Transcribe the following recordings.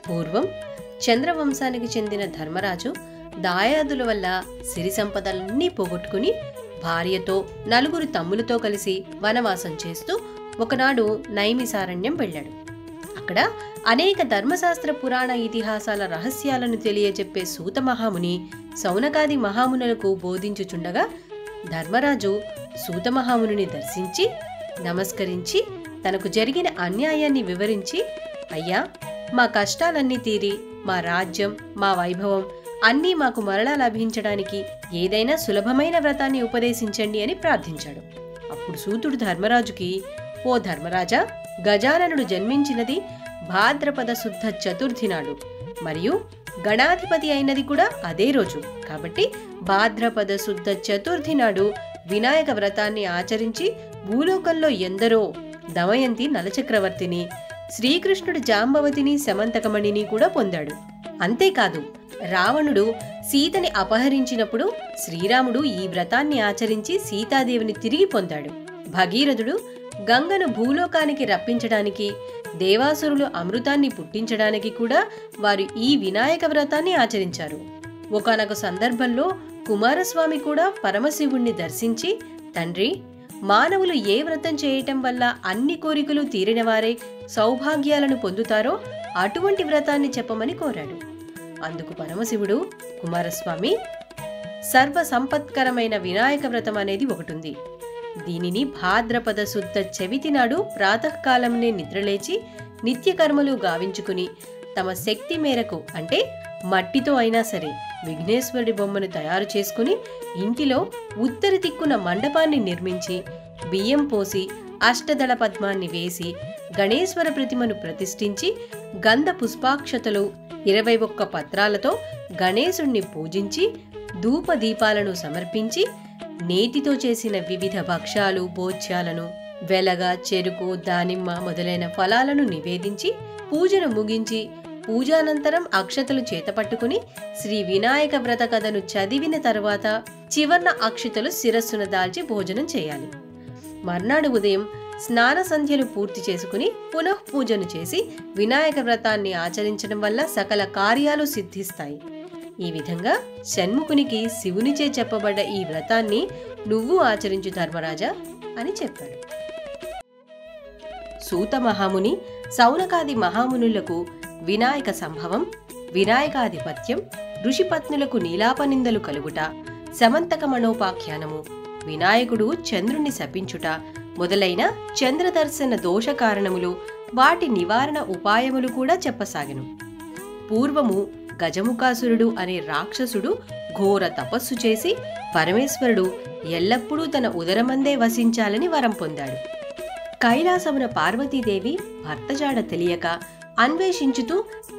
పూర్వం చంద్రవంశానికి చెందిన ధర్మరాజు దాయాదుల వల్ల సిరి సంపదలన్నీ పోగొట్టుకుని భార్యతో 4 తమ్ములతో కలిసి వనవాసం చేస్తూ ఒకనాడు నైమిసారణ్యం వెళ్ళాడు. అక్కడ అనేక ధర్మశాస్త్ర పురాణ ఇతిహాసాల రహస్యాలను తెలియజెప్పే సూత మహాముని శౌనకాది మహామునులకు బోధించుచుండగా ధర్మరాజు సూత మహామునిని దర్శించి నమస్కరించి తనకు జరిగిన అన్యాయాన్ని వివరించి, అయ్యా, మా కష్టాలన్నీ తీరి మా రాజ్యం, మా వైభవం అన్నీ మాకు మరలా లభించడానికి ఏదైనా సులభమైన వ్రతాన్ని ఉపదేశించండి అని ప్రార్థించాడు. అప్పుడు సూతుడు ధర్మరాజుకి, ఓ ధర్మరాజా, గజాననుడు జన్మించినది భాద్రపద శుద్ధ చతుర్థి నాడు మరియు గణాధిపతి అయినది కూడా అదే రోజు. కాబట్టి భాద్రపద శుద్ధ చతుర్థి నాడు వినాయక వ్రతాన్ని ఆచరించి భూలోకంలో ఎందరో దమయంతి నలచక్రవర్తిని, శ్రీకృష్ణుడు జాంబవతిని, శమంతకమణిని కూడా పొందాడు. అంతేకాదు, రావణుడు సీతని అపహరించినప్పుడు శ్రీరాముడు ఈ వ్రతాన్ని ఆచరించి సీతాదేవిని తిరిగి పొందాడు. భగీరథుడు గంగను భూలోకానికి రప్పించడానికి, దేవాసురులు అమృతాన్ని పుట్టించడానికి కూడా వారు ఈ వినాయక వ్రతాన్ని ఆచరించారు. ఒకానొక సందర్భంలో కుమారస్వామి కూడా పరమశివుణ్ణి దర్శించి, తండ్రి, మానవులు ఏ వ్రతం చేయటం వల్ల అన్ని కోరికలు తీరినవారే సౌభాగ్యాలను పొందుతారో అటువంటి వ్రతాన్ని చెప్పమని కోరాడు. అందుకు పరమశివుడు, కుమారస్వామి, సర్వ సంపత్కరమైన వినాయక వ్రతం అనేది ఒకటుంది. దీనిని భాద్రపద శుద్ధ చవితి నాడు ప్రాతకాలంనే నిద్రలేచి నిత్యకర్మలు గావించుకుని తమ శక్తి మేరకు, అంటే మట్టితో అయినా సరే, విఘ్నేశ్వరుడి బొమ్మను తయారు చేసుకుని ఇంటిలో ఉత్తర దిక్కున మండపాన్ని నిర్మించి బియ్యం పోసి అష్టదళ పద్మాన్ని వేసి గణేశ్వర ప్రతిమను ప్రతిష్ఠించి గంధ పుష్పాక్షతలు 21 పత్రాలతో గణేశుణ్ణి పూజించి ధూపదీపాలను సమర్పించి నేతితో చేసిన వివిధ భక్ష్యాలు, భోజ్యాలను, వెలగ, చెరుకు, దానిమ్మ మొదలైన ఫలాలను నివేదించి పూజను ముగించి పూజానంతరం అక్షతలు చేతపట్టుకుని శ్రీ వినాయక వ్రత కథను చదివిన తరువాత చివర్ణ అక్షతలు శిరస్సున దాల్చి భోజనం చేయాలి. మర్నాడు ఉదయం స్నాన సంధ్యలు పూర్తి చేసుకుని పునఃపూజను చేసి వినాయక వ్రతాన్ని ఆచరించడం వల్ల సకల కార్యాలు సిద్ధిస్తాయి. ఈ విధంగా షణ్ముఖునికి శివునిచే చెప్పబడ్డ ఈ వ్రతాన్ని నువ్వు ఆచరించు ధర్మరాజా అని చెప్పాడు. సూత మహాముని శౌనకాది మహామునులకు వినాయక సంభవం, వినాయకాధిపత్యం, ఋషిపత్నులకు నీలాపనిందలు కలుగుట, శమంతకమణోపాఖ్యానము, వినాయకుడు చంద్రుణ్ణి శపించుట మొదలైన చంద్రదర్శన దోష కారణములు, వాటి నివారణ ఉపాయములు కూడా చెప్పసాగెను. పూర్వము గజముఖాసురుడు అనే రాక్షసుడు ఘోర తపస్సు చేసి పరమేశ్వరుడు ఎల్లప్పుడూ తన ఉదరమందే వసించాలని వరం పొందాడు. కైలాసమున పార్వతీదేవి భర్తజాడ తెలియక అన్వేషించుతూ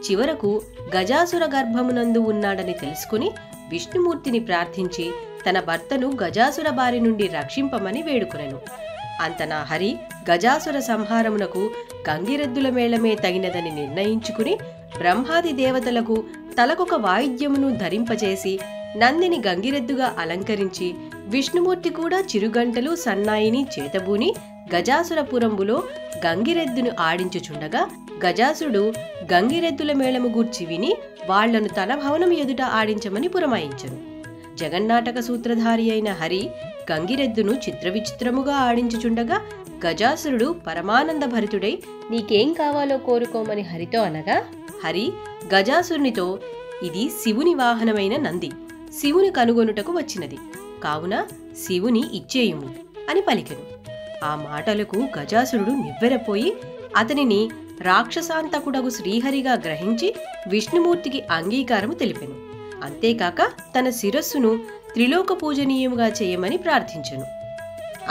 చివరకు గజాసుర గర్భమునందు ఉన్నాడని తెలుసుకుని విష్ణుమూర్తిని ప్రార్థించి తన భర్తను గజాసుర బారి నుండి రక్షింపమని వేడుకొనెను. అంతనా హరి గజాసుర సంహారమునకు గంగిరెద్దుల మేళమే తగినదని నిర్ణయించుకుని బ్రహ్మాది దేవతలకు తలకొక వాయిద్యమును ధరింపచేసి నందిని గంగిరెద్దుగా అలంకరించి విష్ణుమూర్తి కూడా చిరుగంటలు సన్నాయిని చేతబూని గజాసురపురంబులో గంగిరెద్దును ఆడించుచుండగా గజాసురుడు గంగిరెద్దుల మేళము గూర్చి విని వాళ్లను తన భవనం ఎదుట ఆడించమని పురమాయించెను. జగన్నాటక సూత్రధారి అయిన హరి గంగిరెద్దును చిత్రవిచిత్రముగా ఆడించుచుండగా గజాసురుడు పరమానంద భరితుడై నీకేం కావాలో కోరుకోమని హరితో అనగా, హరి గజాసురునితో, ఇది శివుని వాహనమైన నంది, శివుని కనుగొనుటకు వచ్చినది, కావున శివుని ఇచ్చేయుము అని పలికెను. ఆ మాటలకు గజాసురుడు నివ్వెరపోయి అతనిని రాక్షసాంతకుడగు శ్రీహరిగా గ్రహించి విష్ణుమూర్తికి అంగీకారము తెలిపెను. అంతేకాక తన శిరస్సును త్రిలోక పూజనీయముగా చేయమని ప్రార్థించెను.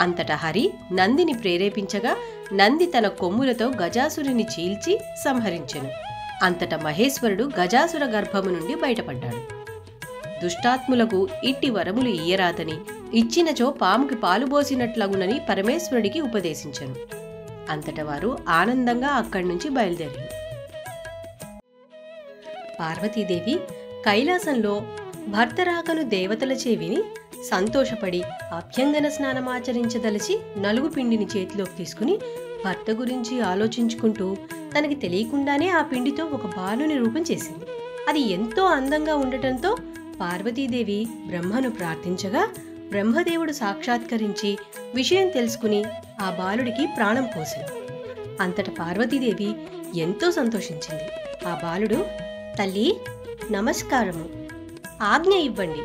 అంతటా హరి నందిని ప్రేరేపించగా నంది తన కొమ్ములతో గజాసురుని చీల్చి సంహరించెను. అంతటా మహేశ్వరుడు గజాసుర గర్భము నుండి బయటపడ్డాడు. దుష్టాత్ములకు ఇట్టి వరములు ఇయ్యరాదని, ఇచ్చినచో పాముకి పాలుబోసినట్లగునని పరమేశ్వరుడికి ఉపదేశించెను. అంతట వారు ఆనందంగా అక్కడి నుంచి బయలుదేరారు. పార్వతీదేవి కైలాసంలో భర్తరాకను దేవతలచే విని సంతోషపడి అభ్యంగన స్నానమాచరించదలిచి నలుగు పిండిని చేతిలోకి తీసుకుని భర్త గురించి ఆలోచించుకుంటూ తనకి తెలియకుండానే ఆ పిండితో ఒక బాలుని రూపం చేసింది. అది ఎంతో అందంగా ఉండటంతో పార్వతీదేవి బ్రహ్మను ప్రార్థించగా బ్రహ్మదేవుడు సాక్షాత్కరించి విషయం తెలుసుకుని ఆ బాలుడికి ప్రాణం పోశాడు. అంతటా పార్వతీదేవి ఎంతో సంతోషించింది. ఆ బాలుడు, తల్లి నమస్కారము, ఆజ్ఞ ఇవ్వండి.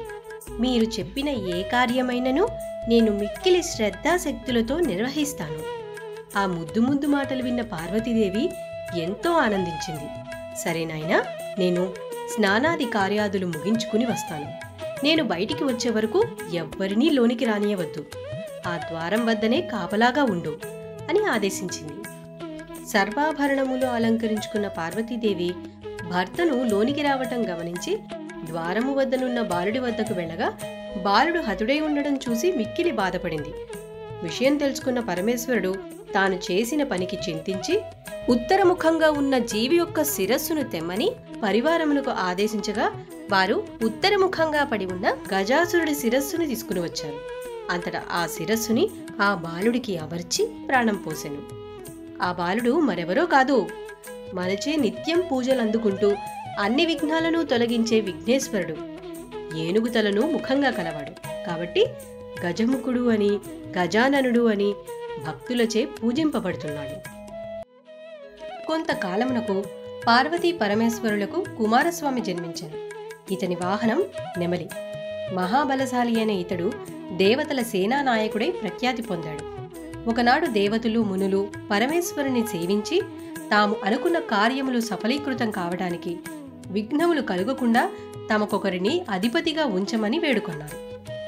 మీరు చెప్పిన ఏ కార్యమైనను నేను మిక్కిలి శ్రద్ధాశక్తులతో నిర్వహిస్తాను. ఆ ముద్దు ముద్దు మాటలు విన్న పార్వతీదేవి ఎంతో ఆనందించింది. సరేనాయనా, నేను స్నానాది కార్యాదులు ముగించుకుని వస్తాను. నేను బయటికి వచ్చే వరకు ఎవ్వరినీ లోనికి రానియవద్దు. ఆ ద్వారం వద్దనే కాపలాగా ఉండు అని ఆదేశించింది. సర్వాభరణములు అలంకరించుకున్న పార్వతీదేవి భర్తను లోనికి రావటం గమనించి ద్వారము వద్దనున్న బాలుడి వద్దకు వెళ్ళగా బాలుడు హతుడై ఉండడం చూసి మిక్కిలి బాధపడింది. విషయం తెలుసుకున్న పరమేశ్వరుడు తాను చేసిన పనికి చింతించి ఉత్తరముఖంగా ఉన్న జీవి యొక్క శిరస్సును తెమ్మని పరివారమునకు ఆదేశించగా వారు ఉత్తరముఖంగా పడి ఉన్న గజాసురుడి శిరస్సును తీసుకుని వచ్చారు. అంతటా ఆ శిరస్సుని ఆ బాలుడికి అమర్చి ప్రాణం పోసెను. ఆ బాలుడు మరెవరో కాదు, మనచే నిత్యం పూజలు అందుకుంటూ అన్ని విఘ్నాలను తొలగించే విఘ్నేశ్వరుడు. ఏనుగు తలను ముఖంగా కలవాడు కాబట్టి గజముఖుడు అని, గజాననుడు అని భక్తులచే పూజింపబడుతున్నాడు. కొంతకాలమునకు పార్వతీ పరమేశ్వరులకు కుమారస్వామి జన్మించాడు. ఇతని వాహనం నెమలి. మహాబలశాలి అయిన ఇతడు దేవతల సేనానాయకుడై ప్రఖ్యాతి పొందాడు. ఒకనాడు దేవతలు, మునులు పరమేశ్వరుని సేవించి తాము అనుకున్న కార్యములు సఫలీకృతం కావడానికి విఘ్నములు కలుగకుండా తమకొకరిని అధిపతిగా ఉంచమని వేడుకొన్నారు.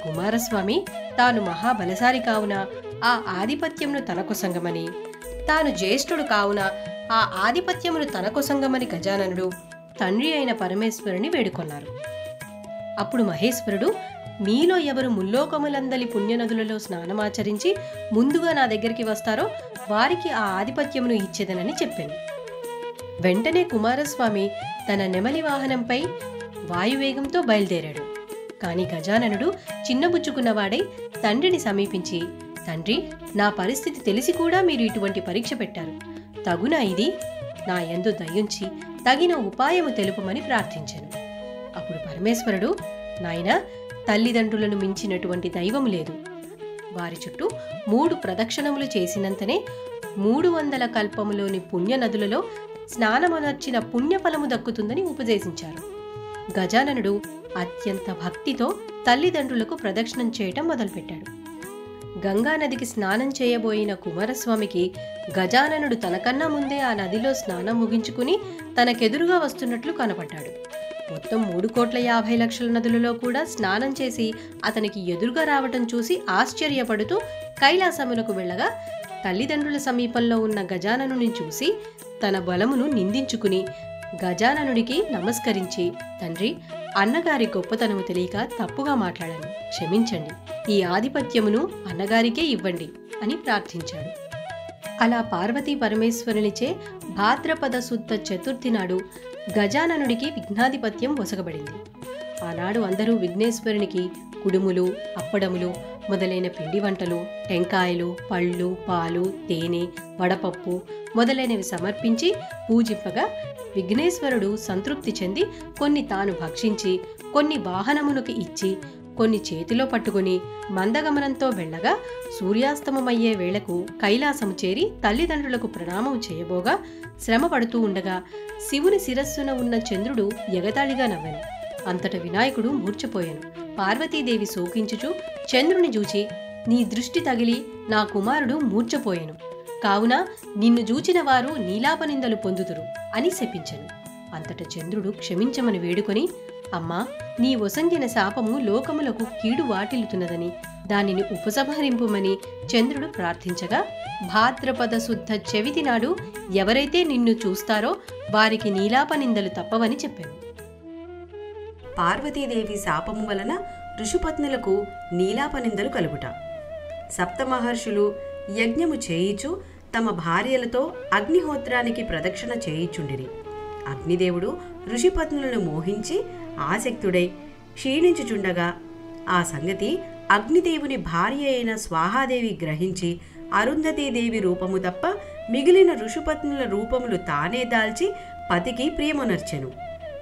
కుమారస్వామి తాను మహాబలశాలి కావున ఆ ఆధిపత్యమును తనకొసంగమని, తాను జ్యేష్ఠుడు కావున ఆ ఆధిపత్యమును తనకొసంగమని గజాననుడు తండ్రి అయిన పరమేశ్వరుని వేడుకొన్నారు. అప్పుడు మహేశ్వరుడు, మీలో ఎవరు ముల్లోకములందలి పుణ్యనదులలో స్నానమాచరించి ముందుగా నా దగ్గరికి వస్తారో వారికి ఆ ఆధిపత్యమును ఇచ్చేదనని చెప్పాను. వెంటనే కుమారస్వామి తన నెమలి వాహనంపై వాయువేగంతో బయలుదేరాడు. కాని గజాననుడు చిన్నబుచ్చుకున్నవాడై తండ్రిని సమీపించి, తండ్రి, నా పరిస్థితి తెలిసి కూడా మీరు ఇటువంటి పరీక్ష పెట్టారు. తగునా ఇది? నా యందు దయుంచి తగిన ఉపాయము తెలుపమని ప్రార్థించాను. అప్పుడు పరమేశ్వరుడు, నాయనా, తల్లిదండ్రులను మించినటువంటి దైవము లేదు. వారి చుట్టూ 3 ప్రదక్షిణములు చేసినంతనే 300 కల్పములోని పుణ్యనదులలో స్నానమనర్చిన పుణ్యఫలము దక్కుతుందని ఉపదేశించారు. గజాననుడు అత్యంత భక్తితో తల్లిదండ్రులకు ప్రదక్షిణం చేయటం మొదలుపెట్టాడు. గంగానదికి స్నానం చేయబోయిన కుమారస్వామికి గజాననుడు తనకన్నా ముందే ఆ నదిలో స్నానం ముగించుకుని తనకెదురుగా వస్తున్నట్లు కనపడ్డాడు. మొత్తం 3,50,00,000 నదులలో కూడా స్నానం చేసి అతనికి ఎదురుగా రావటం చూసి ఆశ్చర్యపడుతూ కైలాసమునకు వెళ్ళగా తల్లిదండ్రుల సమీపంలో ఉన్న గజాననుని చూసి తన బలమును నిందించుకుని గజాననుడికి నమస్కరించి, తండ్రి, అన్నగారి గొప్పతనము తెలియక తప్పుగా మాట్లాడాను, క్షమించండి. ఈ ఆధిపత్యమును అన్నగారికే ఇవ్వండి అని ప్రార్థించాడు. అలా పార్వతీ పరమేశ్వరునిచే భాద్రపద శుద్ధ చతుర్థి నాడు గజాననుడికి విఘ్నాధిపత్యం ఒసగబడింది. ఆనాడు అందరూ విఘ్నేశ్వరునికి కుడుములు, అప్పడములు మొదలైన పిండి వంటలు, టెంకాయలు, పళ్ళు, పాలు, తేనె, వడపప్పు మొదలైనవి సమర్పించి పూజింపగా విఘ్నేశ్వరుడు సంతృప్తి చెంది కొన్ని తాను భక్షించి, కొన్ని వాహనమునకు ఇచ్చి, కొన్ని చేతిలో పట్టుకుని మందగమనంతో వెళ్ళగా సూర్యాస్తమమయ్యే వేళకు కైలాసము చేరి తల్లిదండ్రులకు ప్రణామం చేయబోగా శ్రమ పడుతూ ఉండగా శివుని శిరస్సున ఉన్న చంద్రుడు ఎగతాళిగా నవ్వెను. అంతట వినాయకుడు మూర్ఛపోయాను. పార్వతీదేవి శోకించుచు చంద్రుని చూచి, నీ దృష్టి తగిలి నా కుమారుడు మూర్ఛపోయెను, కావున నిన్ను జూచిన వారు నీలాపనిందలు పొందుదురు అని శపించెను. అంతట చంద్రుడు క్షమించమని వేడుకొని, అమ్మా, నీ ఒసంగిన శాపము లోకములకు కీడు వాటిల్లుతున్నదని దానిని ఉపసంహరింపుమని చంద్రుడు ప్రార్థించగా భాద్రపద శుద్ధ చవితి నాడు ఎవరైతే నిన్ను చూస్తారో వారికి నీలాపనిందలు తప్పవని చెప్పాను. పార్వతీదేవి శాపము వలన ఋషిపత్నులకు నీలాపనిందలు కలుగుట. సప్తమహర్షులు యజ్ఞము చేయిచు తమ భార్యలతో అగ్నిహోత్రానికి ప్రదక్షిణ చేయిచుండిరి. అగ్నిదేవుడు ఋషిపత్నులను మోహించి ఆసక్తుడై క్షీణించుచుండగా ఆ సంగతి అగ్నిదేవుని భార్య అయిన స్వాహాదేవి గ్రహించి అరుంధతీదేవి రూపము తప్ప మిగిలిన ఋషుపత్నుల రూపములు తానే దాల్చి పతికి ప్రియమునర్చెను.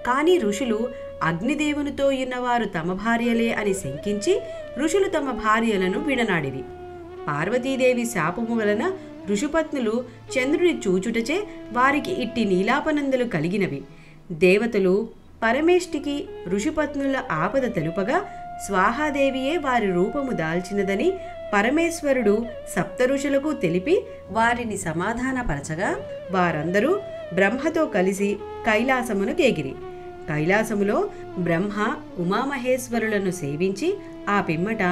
కాని ఋషులు అగ్నిదేవునితో ఉన్నవారు తమ భార్యలే అని శంకించి ఋషులు తమ భార్యలను విడనాడిరి. పార్వతీదేవి శాపము వలన ఋషుపత్నులు చంద్రుని చూచుటచే వారికి ఇట్టి నీలాపనందలు కలిగినవి. దేవతలు పరమేష్టికి ఋషిపత్నుల ఆపద తెలుపగా స్వాహాదేవియే వారి రూపము దాల్చినదని పరమేశ్వరుడు సప్తఋషులకు తెలిపి వారిని సమాధానపరచగా వారందరూ బ్రహ్మతో కలిసి కైలాసమును కేగిరి. కైలాసములో బ్రహ్మ ఉమామహేశ్వరులను సేవించి ఆ పిమ్మట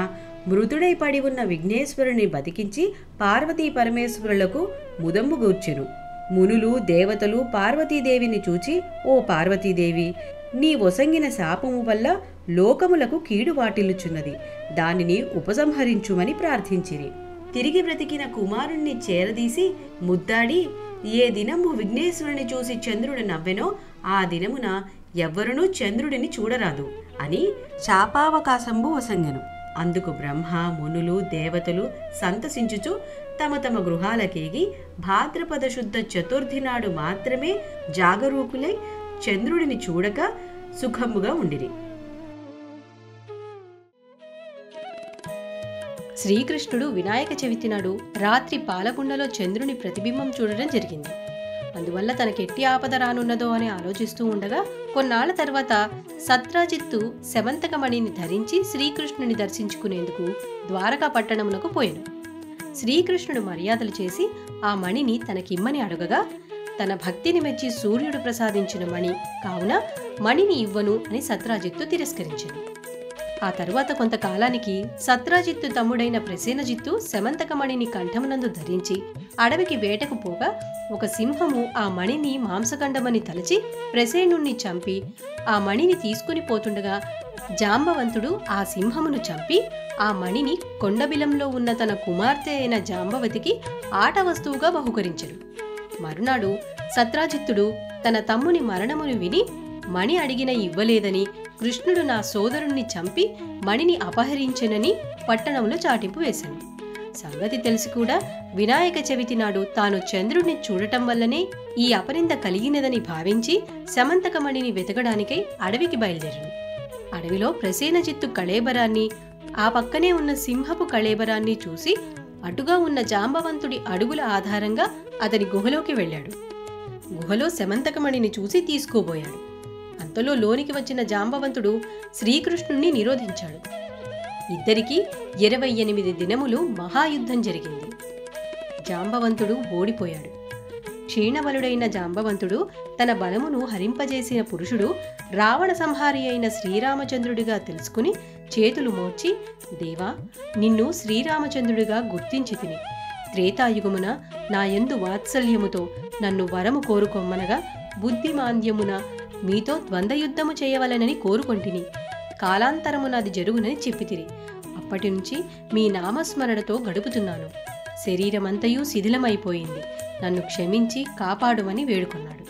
మృతుడై పడి ఉన్న విఘ్నేశ్వరుని బతికించి పార్వతీ పరమేశ్వరులకు ముదమ్ము గూర్చెను. మునులు దేవతలు పార్వతీదేవిని చూచి, ఓ పార్వతీదేవి, నీ ఒసంగిన శాపము వల్ల లోకములకు కీడు వాటిల్లుచున్నది, దానిని ఉపసంహరించుమని ప్రార్థించిరి. తిరిగి బ్రతికిన కుమారుణ్ణి చేరదీసి ముద్దాడి, ఏ దినము విఘ్నేశ్వరుని చూసి చంద్రుడు నవ్వెనో ఆ దినమున ఎవ్వరునూ చంద్రుడిని చూడరాదు అని శాపావకాశంబు వసంగెను. అందుకు బ్రహ్మ మునులు దేవతలు సంతసించుచు తమ తమ గృహాలకేగి భాద్రపద శుద్ధ చతుర్థి నాడు మాత్రమే జాగరూకులై చంద్రుడిని చూడక సుఖముగా ఉండిరి. శ్రీకృష్ణుడు వినాయక చవితి నాడు రాత్రి పాలకుండలో చంద్రుని ప్రతిబింబం చూడడం జరిగింది. అందువల్ల తనకెట్టి ఆపద రానున్నదో అని ఆలోచిస్తూ ఉండగా కొన్నాళ్ల తర్వాత సత్రాజిత్తు శమంతకమణిని ధరించి శ్రీకృష్ణుని దర్శించుకునేందుకు ద్వారకా పట్టణమునకు పోయెను. శ్రీకృష్ణుడు మర్యాదలు చేసి ఆ మణిని తనకిమ్మని అడగగా, తన భక్తిని మెచ్చి సూర్యుడు ప్రసాదించిన మణి కావున మణిని ఇవ్వను అని సత్రాజిత్తు తిరస్కరించింది. ఆ తరువాత కొంతకాలానికి సత్రాజిత్తు తమ్ముడైన ప్రసేనజిత్తు శమంతకమణిని కంఠమునందు ధరించి అడవికి వేటకు పోగా ఒక సింహము ఆ మణిని మాంసఖండమని తలచి ప్రసేనుణ్ణి చంపి ఆ మణిని తీసుకుని పోతుండగా జాంబవంతుడు ఆ సింహమును చంపి ఆ మణిని కొండబిలంలో ఉన్న తన కుమార్తె అయిన జాంబవతికి ఆట వస్తువుగా బహుకరించెను. మరునాడు సత్రాజిత్తుడు తన తమ్ముని మరణమును విని మణి అడిగిన ఇవ్వలేదని, కృష్ణుడు నా సోదరుణ్ణి చంపి మణిని అపహరించెనని పట్టణంలో చాటింపు వేశాను. సంగతి తెలిసి కూడా వినాయక చవితి నాడు తాను చంద్రుడిని చూడటం వల్లనే ఈ అపనింద కలిగినదని భావించి శమంతకమణిని వెతకడానికై అడవికి బయలుదేరాను. అడవిలో ప్రసేనజిత్తు కళేబరాన్ని, ఆ పక్కనే ఉన్న సింహపు కళేబరాన్ని చూసి అటుగా ఉన్న జాంబవంతుడి అడుగుల ఆధారంగా అతని గుహలోకి వెళ్ళాడు. గుహలో శమంతకమణిని చూసి తీసుకోబోయాడు. అంతలో లోనికి వచ్చిన జాంబవంతుడు శ్రీకృష్ణుణ్ణి నిరోధించాడు. ఇద్దరికీ 28 దినములు మహాయుద్ధం జరిగింది. జాంబవంతుడు ఓడిపోయాడు. క్షీణబలుడైన జాంబవంతుడు తన బలమును హరింపజేసిన పురుషుడు రావణ సంహారి అయిన శ్రీరామచంద్రుడిగా తెలుసుకుని చేతులు మోర్చి, దేవా, నిన్ను శ్రీరామచంద్రుడిగా గుర్తించి తిని త్రేతాయుగమున నాయందు వాత్సల్యముతో నన్ను వరము కోరుకొమ్మనగా బుద్ధిమాంద్యమున మీతో ద్వంద్వయుద్ధము చేయవలనని కోరుకొంటిని. కాలాంతరమున అది జరుగునని చెప్పితిరి. అప్పటి నుంచి మీ నామస్మరణతో గడుపుతున్నాను. శరీరమంతయు శిథిలమైపోయింది. నన్ను క్షమించి కాపాడుమని వేడుకున్నాడు.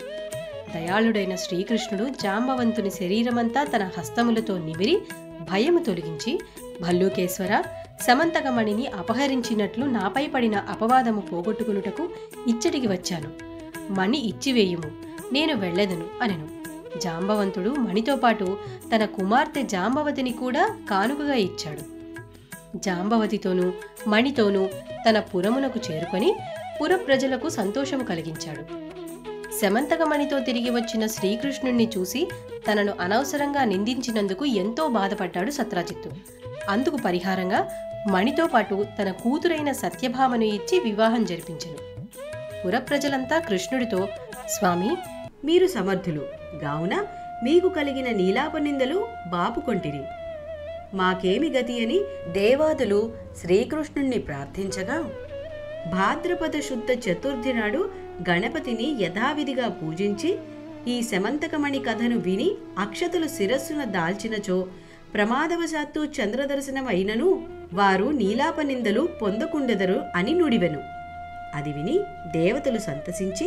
దయాళుడైన శ్రీకృష్ణుడు జాంబవంతుని శరీరమంతా తన హస్తములతో నిమిరి భయము తొలగించి, భల్లూకేశ్వర, శమంతకమణిని అపహరించినట్లు నాపై పడిన అపవాదము పోగొట్టుకునుటకు ఇచ్చటికి వచ్చాను. మణి ఇచ్చివేయుము, నేను వెళ్ళెదను అనెను. జాంబవంతుడు మణితో పాటు తన కుమార్తె జాంబవతిని కూడా కానుకగా ఇచ్చాడు. జాంబవతితోనూ మణితోనూ తన పురమునకు చేరుకొని పుర ప్రజలకు సంతోషము కలిగించాడు. శమంతకమణితో తిరిగి వచ్చిన శ్రీకృష్ణుణ్ణి చూసి తనను అనవసరంగా నిందించినందుకు ఎంతో బాధపడ్డాడు సత్రాజిత్తు. అందుకు పరిహారంగా మణితో పాటు తన కూతురైన సత్యభామను ఇచ్చి వివాహం జరిపించెను. పుర ప్రజలంతా కృష్ణుడితో, స్వామి, మీరు సమర్థులు గావున మీకు కలిగిన నీలాపనిందలు బాపుకొంటిరి. మాకేమి గతి అని దేవాదులు శ్రీకృష్ణుణ్ణి ప్రార్థించగా, భాద్రపద శుద్ధ చతుర్థి నాడు గణపతిని యథావిధిగా పూజించి ఈ శమంతకమణి కథను విని అక్షతలు శిరస్సున దాల్చినచో ప్రమాదవశాత్తు చంద్రదర్శనం అయినను వారు నీలాపనిందలు పొందకుండెదరు అని నుడివెను. అది విని దేవతలు సంతసించి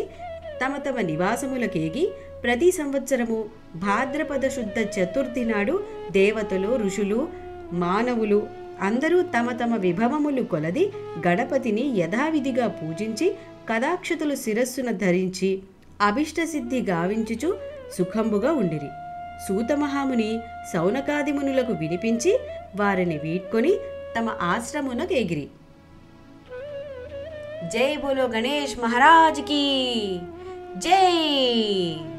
తమ తమ నివాసములకేగి ప్రతి సంవత్సరము భాద్రపద శుద్ధ చతుర్థి నాడు దేవతలు, ఋషులు, మానవులు అందరూ తమ తమ విభవములు కొలది గణపతిని యథావిధిగా పూజించి కదాక్షతులు శిరస్సున ధరించి అభిష్టసిద్ధి గావించుచు సుఖంబుగా ఉండిరి. సూతమహాముని సౌనకాదిమునులకు వినిపించి వారిని వీడ్కొని తమ ఆశ్రమునకేగిరి. జై బోలో గణేష్ మహారాజ్ కీ జై.